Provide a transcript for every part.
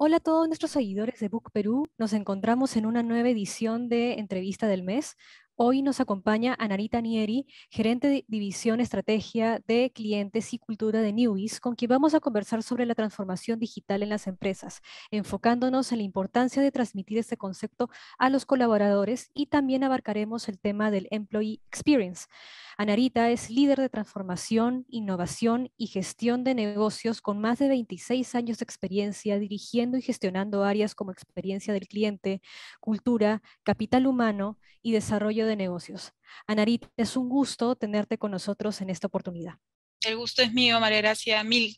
Hola a todos nuestros seguidores de Book Perú. Nos encontramos en una nueva edición de Entrevista del Mes. Hoy nos acompaña Anarita Nieri, gerente de División Estrategia de Clientes y Cultura de Newbies, con quien vamos a conversar sobre la transformación digital en las empresas, enfocándonos en la importancia de transmitir este concepto a los colaboradores y también abarcaremos el tema del Employee Experience. Anarita es líder de transformación, innovación y gestión de negocios con más de 26 años de experiencia dirigiendo y gestionando áreas como experiencia del cliente, cultura, capital humano y desarrollo de negocios. Anarita, es un gusto tenerte con nosotros en esta oportunidad. El gusto es mío, María Gracia. Mil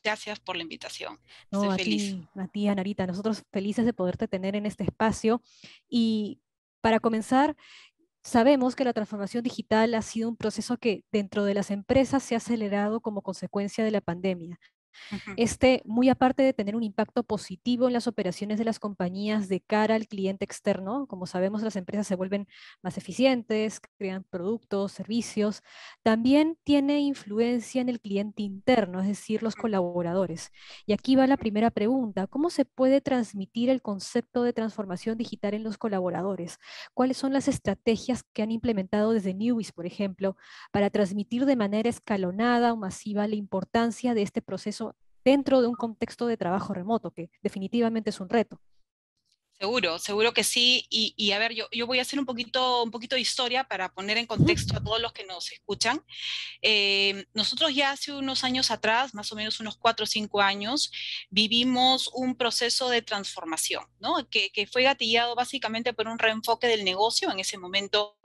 gracias por la invitación. Estoy No, feliz. a ti, Anarita, nosotros felices de poderte tener en este espacio. Y para comenzar, sabemos que la transformación digital ha sido un proceso que dentro de las empresas se ha acelerado como consecuencia de la pandemia. Ujú. Muy aparte de tener un impacto positivo en las operaciones de las compañías de cara al cliente externo, como sabemos, las empresas se vuelven más eficientes, crean productos, servicios, también tiene influencia en el cliente interno, es decir, los colaboradores. Y aquí va la primera pregunta: ¿cómo se puede transmitir el concepto de transformación digital en los colaboradores? ¿Cuáles son las estrategias que han implementado desde Newbies, por ejemplo, para transmitir de manera escalonada o masiva la importancia de este proceso dentro de un contexto de trabajo remoto, que definitivamente es un reto? Seguro, seguro que sí. Y a ver, yo voy a hacer un poquito de historia para poner en Ujú. contexto a todos los que nos escuchan. Nosotros ya hace unos años atrás, más o menos unos 4 o 5 años, vivimos un proceso de transformación, ¿no? Que fue gatillado básicamente por un reenfoque del negocio. En ese momento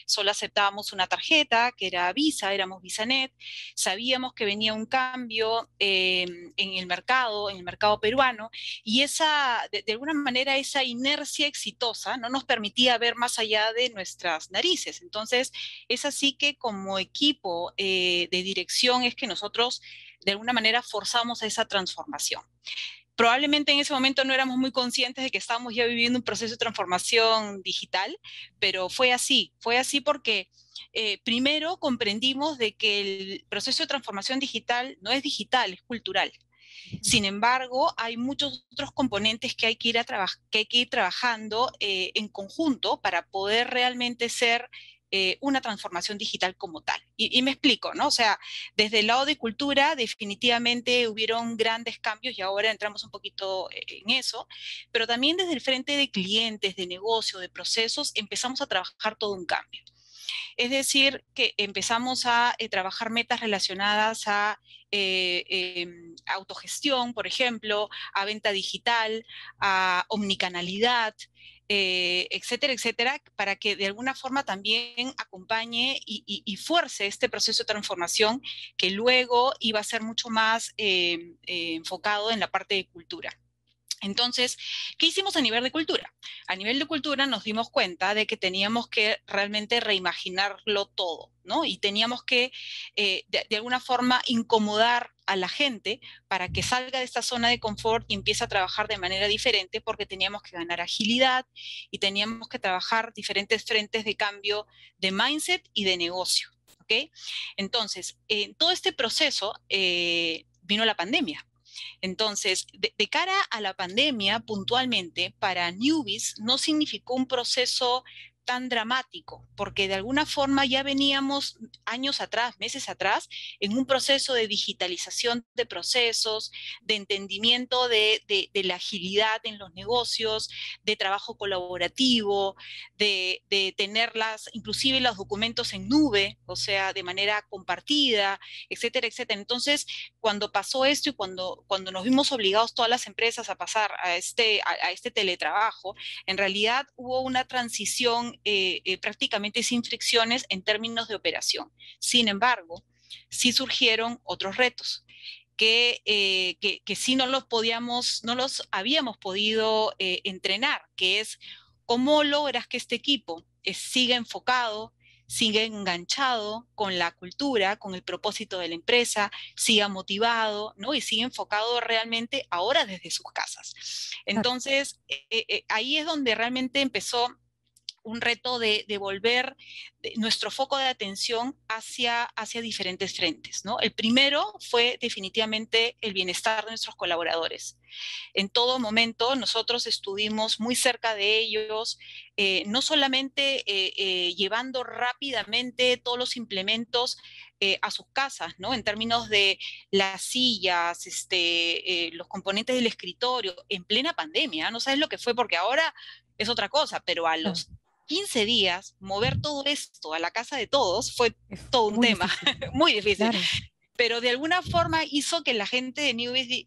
solo aceptábamos una tarjeta, que era Visa, éramos VisaNet. Sabíamos que venía un cambio en el mercado peruano, y de alguna manera, esa inercia exitosa no nos permitía ver más allá de nuestras narices. Entonces, es así que como equipo de dirección es que nosotros de alguna manera forzamos esa transformación. Probablemente en ese momento no éramos muy conscientes de que estábamos ya viviendo un proceso de transformación digital, pero fue así porque primero comprendimos de que el proceso de transformación digital no es digital, es cultural. Sin embargo, hay muchos otros componentes que hay que que hay que ir trabajando en conjunto para poder realmente ser una transformación digital como tal. Y me explico, ¿no? O sea, desde el lado de cultura definitivamente hubieron grandes cambios y ahora entramos un poquito en eso, pero también desde el frente de clientes, de negocio, de procesos, empezamos a trabajar todo un cambio. Es decir, que empezamos a trabajar metas relacionadas a autogestión, por ejemplo, a venta digital, a omnicanalidad, etcétera, etcétera, para que de alguna forma también acompañe y fuerce este proceso de transformación que luego iba a ser mucho más enfocado en la parte de cultura. Entonces, ¿qué hicimos a nivel de cultura? A nivel de cultura nos dimos cuenta de que teníamos que realmente reimaginarlo todo, ¿no? Y teníamos que, de alguna forma, incomodar a la gente para que salga de esta zona de confort y empiece a trabajar de manera diferente, porque teníamos que ganar agilidad y teníamos que trabajar diferentes frentes de cambio de mindset y de negocio, ¿ok? Entonces, en todo este proceso vino la pandemia. Entonces, de cara a la pandemia, puntualmente, para newbies no significó un proceso tan dramático, porque de alguna forma ya veníamos años atrás, meses atrás, en un proceso de digitalización de procesos, de entendimiento de la agilidad en los negocios, de trabajo colaborativo, de tenerlas, inclusive los documentos en nube, o sea, de manera compartida, etcétera, etcétera. Entonces, cuando pasó esto y cuando nos vimos obligados todas las empresas a pasar a este teletrabajo, en realidad hubo una transición prácticamente sin fricciones en términos de operación. Sin embargo, sí surgieron otros retos que sí no los habíamos podido entrenar, que es cómo logras que este equipo siga enfocado, siga enganchado con la cultura, con el propósito de la empresa, siga motivado, ¿no? Y siga enfocado realmente ahora desde sus casas. Claro. Entonces, ahí es donde realmente empezó un reto de volver nuestro foco de atención hacia diferentes frentes, ¿no? El primero fue definitivamente el bienestar de nuestros colaboradores. En todo momento nosotros estuvimos muy cerca de ellos, no solamente llevando rápidamente todos los implementos a sus casas, ¿no? En términos de las sillas, los componentes del escritorio, en plena pandemia, no sabes lo que fue, porque ahora es otra cosa, pero a Claro. los 15 días, mover todo esto a la casa de todos fue Es todo un muy tema, difícil, muy difícil, claro. pero de alguna forma hizo que la gente de Newbies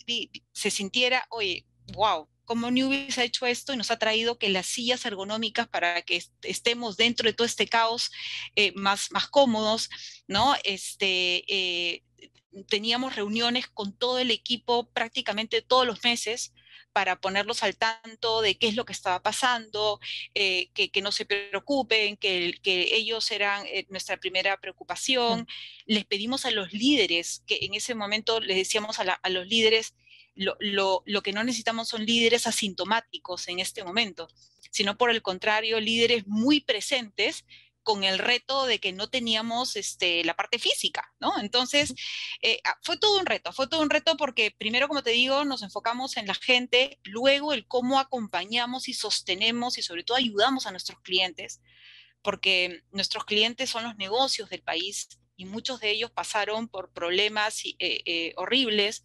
se sintiera, oye, wow, cómo Newbies ha hecho esto y nos ha traído que las sillas ergonómicas para que estemos dentro de todo este caos más cómodos, ¿no? Teníamos reuniones con todo el equipo prácticamente todos los meses para ponerlos al tanto de qué es lo que estaba pasando, que no se preocupen, que ellos eran nuestra primera preocupación. Claro. Les pedimos a los líderes, que en ese momento les decíamos a los líderes, lo que no necesitamos son líderes asintomáticos en este momento, sino por el contrario, líderes muy presentes con el reto de que no teníamos la parte física, ¿no? Entonces, fue todo un reto porque primero, como te digo, nos enfocamos en la gente, luego el cómo acompañamos y sostenemos y sobre todo ayudamos a nuestros clientes, porque nuestros clientes son los negocios del país y muchos de ellos pasaron por problemas horribles,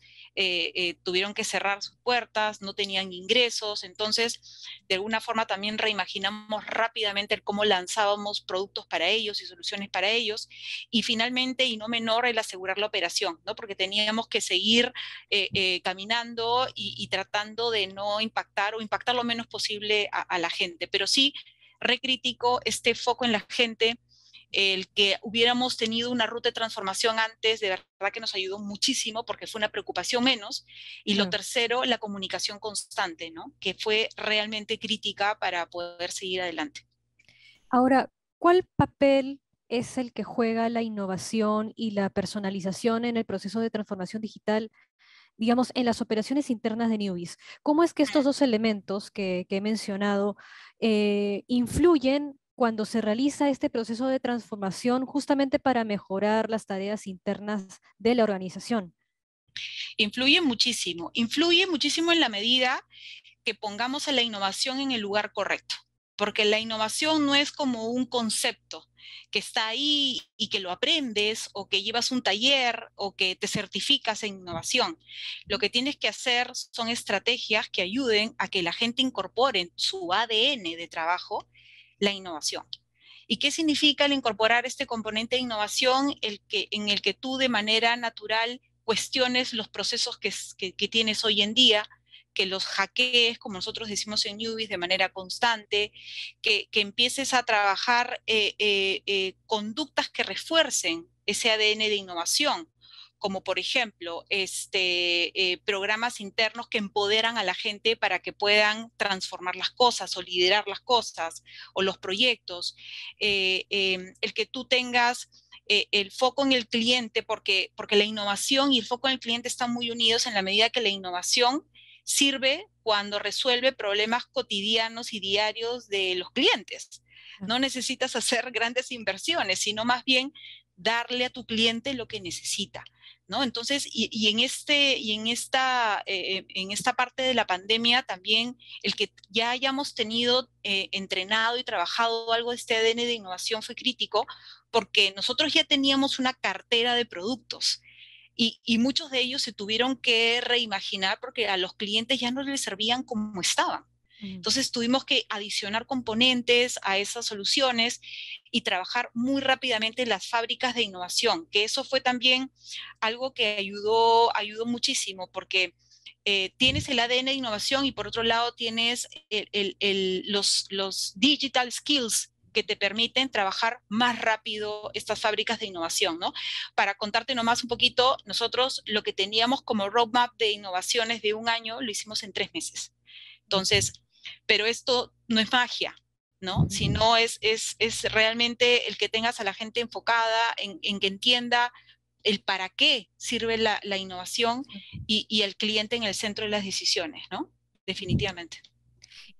tuvieron que cerrar sus puertas, no tenían ingresos, entonces de alguna forma también reimaginamos rápidamente el cómo lanzábamos productos para ellos y soluciones para ellos, y finalmente, y no menor, el asegurar la operación, ¿no? Porque teníamos que seguir caminando y tratando de no impactar o impactar lo menos posible a la gente, pero sí recrítico este foco en la gente, el que hubiéramos tenido una ruta de transformación antes, de verdad que nos ayudó muchísimo porque fue una preocupación menos. Y lo Claro. tercero, la comunicación constante, ¿no? Que fue realmente crítica para poder seguir adelante. Ahora, ¿cuál papel es el que juega la innovación y la personalización en el proceso de transformación digital, digamos, en las operaciones internas de Newbies? ¿Cómo es que estos dos elementos que he mencionado influyen cuando se realiza este proceso de transformación justamente para mejorar las tareas internas de la organización? Influye muchísimo en la medida que pongamos a la innovación en el lugar correcto, porque la innovación no es como un concepto que está ahí y que lo aprendes o que llevas un taller o que te certificas en innovación. Lo que tienes que hacer son estrategias que ayuden a que la gente incorpore en su ADN de trabajo la innovación. ¿Y qué significa el incorporar este componente de innovación? En el que tú de manera natural cuestiones los procesos que tienes hoy en día, que los hackees, como nosotros decimos en Newbies, de manera constante, que empieces a trabajar conductas que refuercen ese ADN de innovación, como por ejemplo programas internos que empoderan a la gente para que puedan transformar las cosas o liderar las cosas o los proyectos, el que tú tengas el foco en el cliente, porque la innovación y el foco en el cliente están muy unidos en la medida que la innovación sirve cuando resuelve problemas cotidianos y diarios de los clientes. No necesitas hacer grandes inversiones, sino más bien darle a tu cliente lo que necesita, ¿no? Entonces, en esta parte de la pandemia también el que ya hayamos tenido entrenado y trabajado algo de este ADN de innovación fue crítico, porque nosotros ya teníamos una cartera de productos y muchos de ellos se tuvieron que reimaginar porque a los clientes ya no les servían como estaban. Mm. Entonces tuvimos que adicionar componentes a esas soluciones y trabajar muy rápidamente en las fábricas de innovación, que eso fue también algo que ayudó muchísimo, porque tienes el ADN de innovación y por otro lado tienes los digital skills que te permiten trabajar más rápido estas fábricas de innovación, ¿no? Para contarte nomás un poquito, nosotros lo que teníamos como roadmap de innovaciones de un año lo hicimos en 3 meses. Entonces, pero esto no es magia, ¿no? Sino es realmente el que tengas a la gente enfocada en que entienda el para qué sirve la innovación y el cliente en el centro de las decisiones, ¿no? Definitivamente.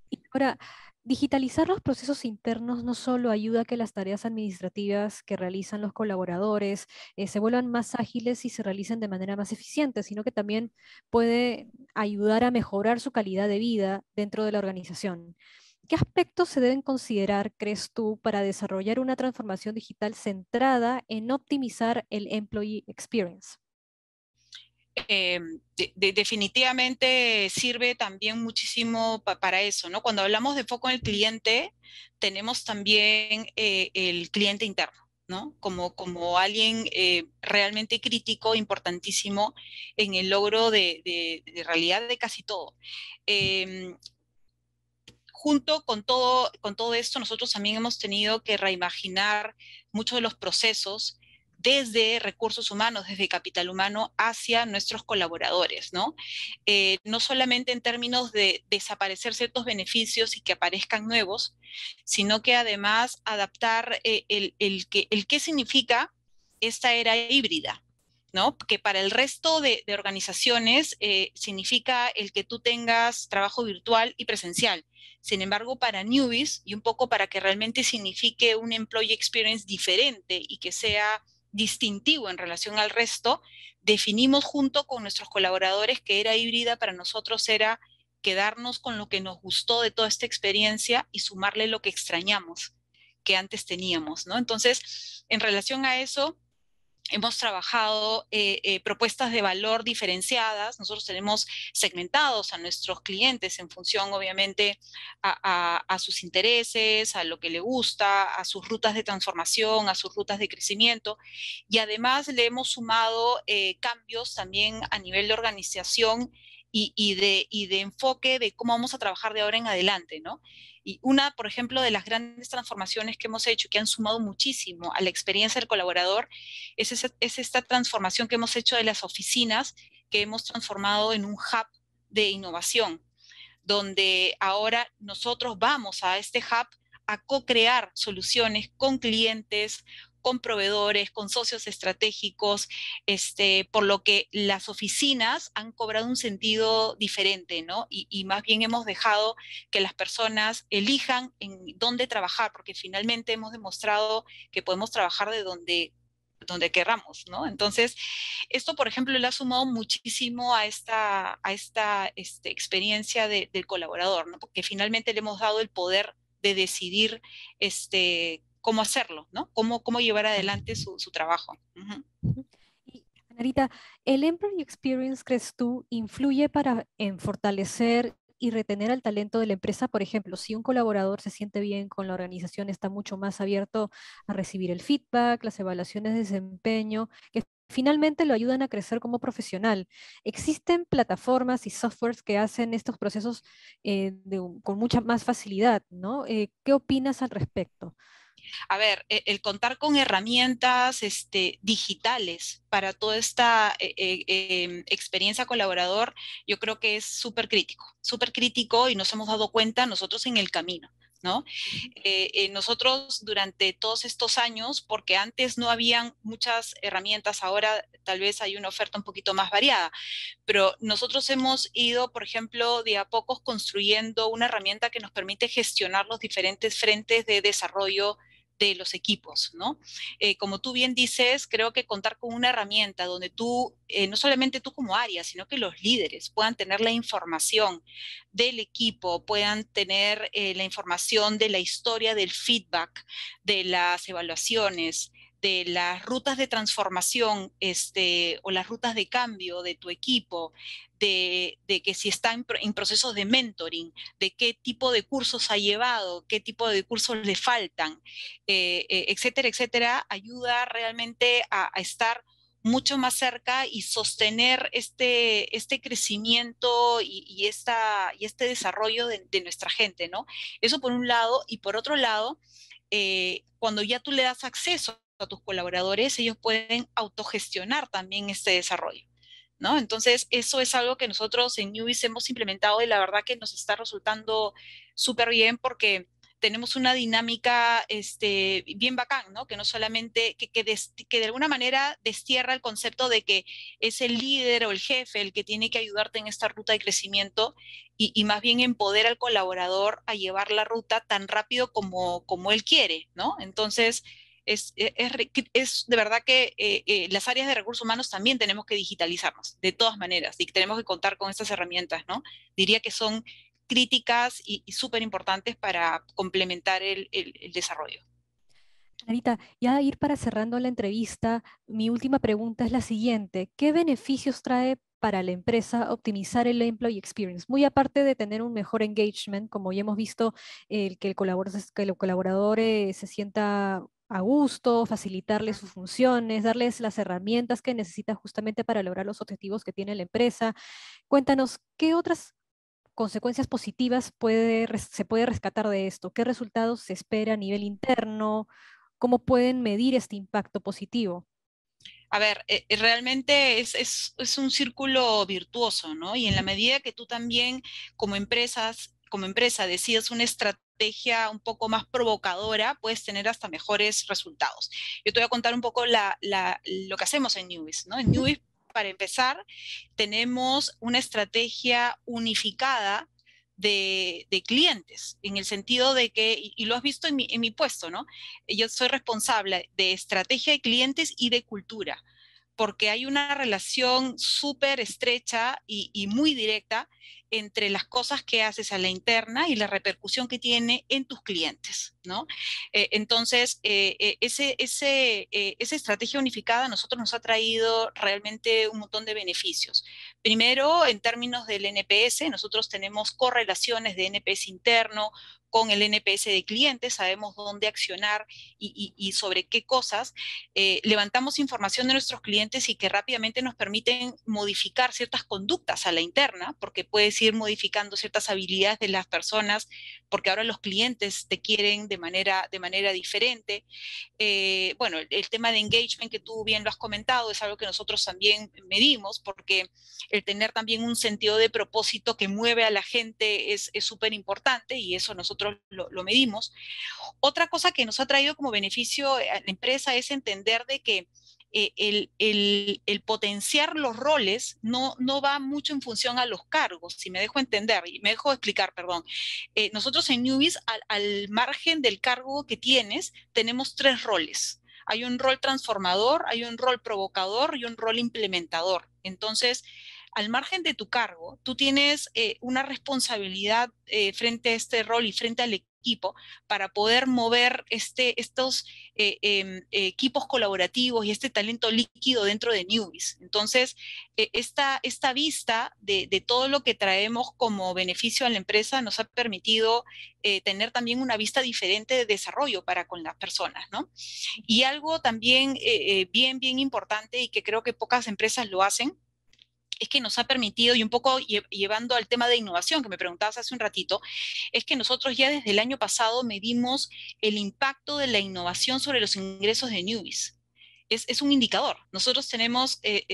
Y ahora, Digitalizar los procesos internos no solo ayuda a que las tareas administrativas que realizan los colaboradores se vuelvan más ágiles y se realicen de manera más eficiente, sino que también puede ayudar a mejorar su calidad de vida dentro de la organización. ¿Qué aspectos se deben considerar, crees tú, para desarrollar una transformación digital centrada en optimizar el employee experience? eh, Definitivamente sirve también muchísimo para eso, ¿no? Cuando hablamos de foco en el cliente, tenemos también el cliente interno, ¿no? Como alguien realmente crítico, importantísimo en el logro de realidad de casi todo. Eh, Junto con todo esto, nosotros también hemos tenido que reimaginar muchos de los procesos desde recursos humanos, desde capital humano, hacia nuestros colaboradores, ¿no? No solamente en términos de desaparecer ciertos beneficios y que aparezcan nuevos, sino que además adaptar el qué significa esta era híbrida, ¿no? Que para el resto de organizaciones significa el que tú tengas trabajo virtual y presencial. Sin embargo, para newbies y un poco para que realmente signifique un employee experience diferente y que sea distintivo en relación al resto, definimos junto con nuestros colaboradores que era híbrida para nosotros era quedarnos con lo que nos gustó de toda esta experiencia y sumarle lo que extrañamos que antes teníamos, ¿no? Entonces, en relación a eso, hemos trabajado propuestas de valor diferenciadas. Nosotros tenemos segmentados a nuestros clientes en función, obviamente, a sus intereses, a lo que le gusta, a sus rutas de transformación, a sus rutas de crecimiento. Y además le hemos sumado cambios también a nivel de organización y de enfoque de cómo vamos a trabajar de ahora en adelante, ¿no? Y una, por ejemplo, de las grandes transformaciones que hemos hecho, que han sumado muchísimo a la experiencia del colaborador, es esta transformación que hemos hecho de las oficinas, que hemos transformado en un hub de innovación, donde ahora nosotros vamos a este hub a co-crear soluciones con clientes, con proveedores, con socios estratégicos, por lo que las oficinas han cobrado un sentido diferente, ¿no? Y más bien hemos dejado que las personas elijan en dónde trabajar, porque finalmente hemos demostrado que podemos trabajar de donde querramos, ¿no? Entonces, esto, por ejemplo, le ha sumado muchísimo a esta experiencia del colaborador, ¿no? Porque finalmente le hemos dado el poder de decidir cómo hacerlo, ¿no? Cómo llevar adelante su trabajo. Ujú. Ujú. Y, Anarita, ¿el Employee Experience, crees tú, influye en fortalecer y retener al talento de la empresa? Por ejemplo, si un colaborador se siente bien con la organización, está mucho más abierto a recibir el feedback, las evaluaciones de desempeño, que finalmente lo ayudan a crecer como profesional. ¿Existen plataformas y softwares que hacen estos procesos con mucha más facilidad, ¿no? ¿Qué opinas al respecto? A ver, el contar con herramientas digitales para toda esta experiencia colaborador, yo creo que es súper crítico y nos hemos dado cuenta nosotros en el camino, ¿no? Nosotros durante todos estos años, porque antes no habían muchas herramientas, ahora tal vez hay una oferta un poquito más variada, pero nosotros hemos ido, por ejemplo, de a pocos construyendo una herramienta que nos permite gestionar los diferentes frentes de desarrollo de los equipos, ¿no? Como tú bien dices, creo que contar con una herramienta donde tú, no solamente tú como área, sino que los líderes puedan tener la información del equipo, puedan tener la información de la historia del feedback, de las evaluaciones, de las rutas de transformación o las rutas de cambio de tu equipo, de que si está en procesos de mentoring, de qué tipo de cursos ha llevado, qué tipo de cursos le faltan, etcétera, etcétera, ayuda realmente a estar mucho más cerca y sostener este crecimiento y este desarrollo de nuestra gente, ¿no? Eso por un lado, y por otro lado, cuando ya tú le das acceso a tus colaboradores, ellos pueden autogestionar también este desarrollo, ¿no? Entonces, eso es algo que nosotros en Newbies hemos implementado y la verdad que nos está resultando súper bien porque tenemos una dinámica bien bacán, ¿no? Que no solamente, que de alguna manera destierra el concepto de que es el líder o el jefe el que tiene que ayudarte en esta ruta de crecimiento y más bien empodera al colaborador a llevar la ruta tan rápido como él quiere, ¿no? Entonces, es de verdad que las áreas de recursos humanos también tenemos que digitalizarnos, de todas maneras, y tenemos que contar con estas herramientas, ¿no? Diría que son críticas y súper importantes para complementar el desarrollo. Anita, ya ir para cerrando la entrevista, mi última pregunta es la siguiente. ¿Qué beneficios trae para la empresa optimizar el employee experience? Muy aparte de tener un mejor engagement, como ya hemos visto, que el colaborador se sienta a gusto, facilitarle sus funciones, darles las herramientas que necesita justamente para lograr los objetivos que tiene la empresa. Cuéntanos, ¿qué otras consecuencias positivas se puede rescatar de esto? ¿Qué resultados se espera a nivel interno? ¿Cómo pueden medir este impacto positivo? A ver, realmente es un círculo virtuoso, ¿no? Y en la medida que tú también como empresa decides una estrategia un poco más provocadora, puedes tener hasta mejores resultados. Yo te voy a contar un poco lo que hacemos en Newbies, ¿no? En Ujú. Newbies, para empezar, tenemos una estrategia unificada de clientes, en el sentido de que, y lo has visto en mi puesto, ¿no? Yo soy responsable de estrategia de clientes y de cultura, porque hay una relación súper estrecha y muy directa entre las cosas que haces a la interna y la repercusión que tiene en tus clientes, ¿no? Entonces, esa estrategia unificada a nosotros nos ha traído realmente un montón de beneficios. Primero, en términos del NPS, nosotros tenemos correlaciones de NPS interno con el NPS de clientes, sabemos dónde accionar y sobre qué cosas. Levantamos información de nuestros clientes y que rápidamente nos permiten modificar ciertas conductas a la interna, porque puedes ir modificando ciertas habilidades de las personas, porque ahora los clientes te quieren de manera diferente. Bueno, el tema de engagement que tú bien lo has comentado es algo que nosotros también medimos, porque el tener también un sentido de propósito que mueve a la gente es súper importante y eso nosotros lo medimos. Otra cosa que nos ha traído como beneficio a la empresa es entender de que el potenciar los roles no va mucho en función a los cargos, si me dejo entender, y me dejo explicar, perdón. Nosotros en Newbies, al margen del cargo que tienes, tenemos tres roles. Hay un rol transformador, hay un rol provocador y un rol implementador. Entonces, al margen de tu cargo, tú tienes una responsabilidad frente a este rol y frente al equipo para poder mover estos equipos colaborativos y este talento líquido dentro de Newbies. Entonces, esta vista de todo lo que traemos como beneficio a la empresa nos ha permitido tener también una vista diferente de desarrollo para con las personas, ¿no? Y algo también bien importante y que creo que pocas empresas lo hacen, es que nos ha permitido, y un poco llevando al tema de innovación que me preguntabas hace un ratito, es que nosotros ya desde el año pasado medimos el impacto de la innovación sobre los ingresos de Newbies. Es un indicador. Nosotros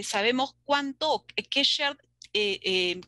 sabemos cuánto, qué share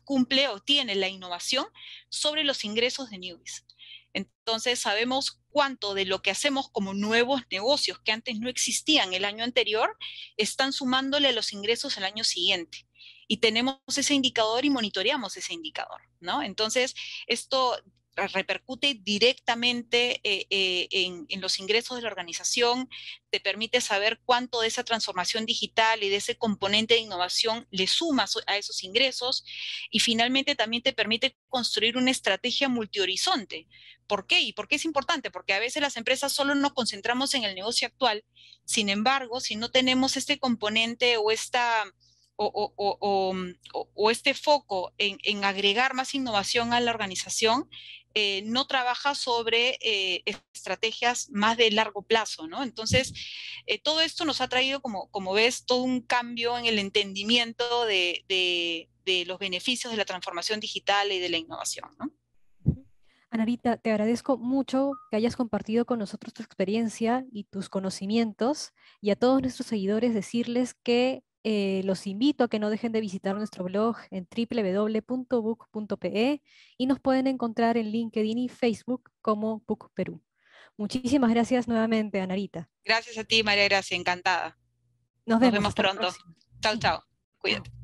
cumple o tiene la innovación sobre los ingresos de Newbies. Entonces sabemos cuánto de lo que hacemos como nuevos negocios que antes no existían el año anterior están sumándole a los ingresos el año siguiente. Y tenemos ese indicador y monitoreamos ese indicador, ¿no? Entonces, esto repercute directamente en los ingresos de la organización, te permite saber cuánto de esa transformación digital y de ese componente de innovación le sumas a esos ingresos y finalmente también te permite construir una estrategia multihorizonte. ¿Por qué? ¿Y por qué es importante? Porque a veces las empresas solo nos concentramos en el negocio actual, sin embargo, si no tenemos este componente o esta o este foco en agregar más innovación a la organización, no trabaja sobre estrategias más de largo plazo, ¿no? Entonces, todo esto nos ha traído, como ves, todo un cambio en el entendimiento de los beneficios de la transformación digital y de la innovación, ¿no? Ujú. Anarita, te agradezco mucho que hayas compartido con nosotros tu experiencia y tus conocimientos y a todos nuestros seguidores decirles que Los invito a que no dejen de visitar nuestro blog en www.book.pe y nos pueden encontrar en LinkedIn y Facebook como Book Perú. Muchísimas gracias nuevamente, Anarita. Gracias a ti, María Gracia, encantada. Nos Nos vemos, vemos hasta la pronto. próxima. Chao, Sí, chao. chao. Cuídate.